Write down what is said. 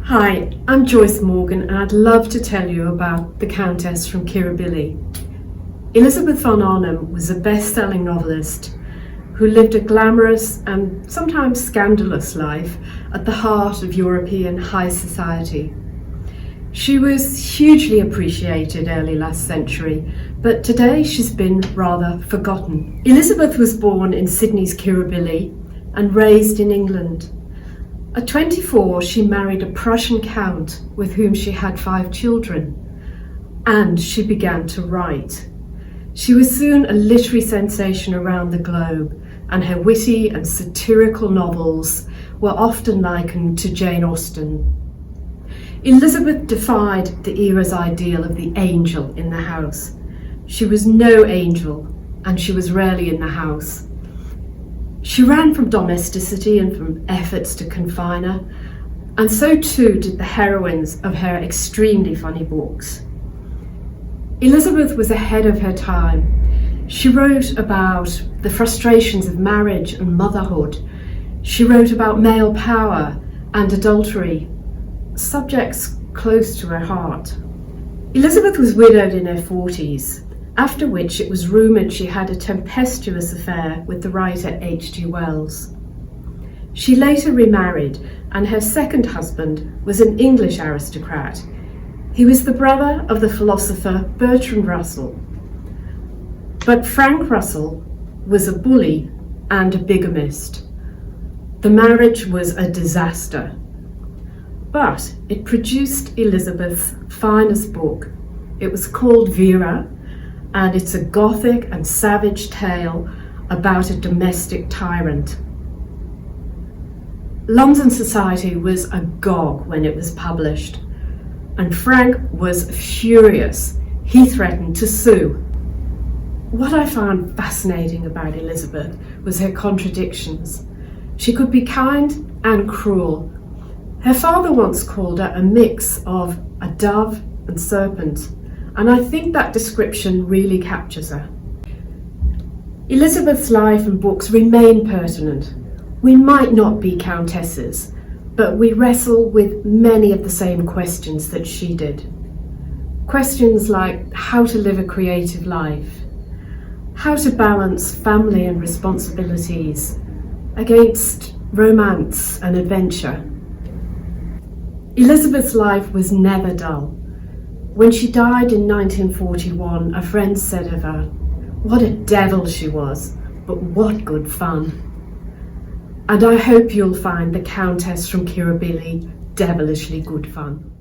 Hi, I'm Joyce Morgan and I'd love to tell you about the Countess from Kirribilli. Elizabeth von Arnim was a best-selling novelist who lived a glamorous and sometimes scandalous life at the heart of European high society. She was hugely appreciated early last century, but today she's been rather forgotten. Elizabeth was born in Sydney's Kirribilli and raised in England. At 24, she married a Prussian count with whom she had 5 children, and she began to write. She was soon a literary sensation around the globe, and her witty and satirical novels were often likened to Jane Austen. Elizabeth defied the era's ideal of the angel in the house. She was no angel, and she was rarely in the house. She ran from domesticity and from efforts to confine her, and so too did the heroines of her extremely funny books. Elizabeth was ahead of her time. She wrote about the frustrations of marriage and motherhood. She wrote about male power and adultery, subjects close to her heart. Elizabeth was widowed in her 40s, after which it was rumoured she had a tempestuous affair with the writer H.G. Wells. She later remarried, and her second husband was an English aristocrat. He was the brother of the philosopher Bertrand Russell. But Frank Russell was a bully and a bigamist. The marriage was a disaster, but it produced Elizabeth's finest book. It was called Vera, and it's a gothic and savage tale about a domestic tyrant. London society was agog when it was published, and Frank was furious. He threatened to sue. What I found fascinating about Elizabeth was her contradictions. She could be kind and cruel. Her father once called her a mix of a dove and serpent, and I think that description really captures her. Elizabeth's life and books remain pertinent. We might not be countesses, but we wrestle with many of the same questions that she did. Questions like how to live a creative life, how to balance family and responsibilities against romance and adventure. Elizabeth's life was never dull. When she died in 1941, a friend said of her, "What a devil she was, but what good fun." And I hope you'll find the Countess from Kirribilli devilishly good fun.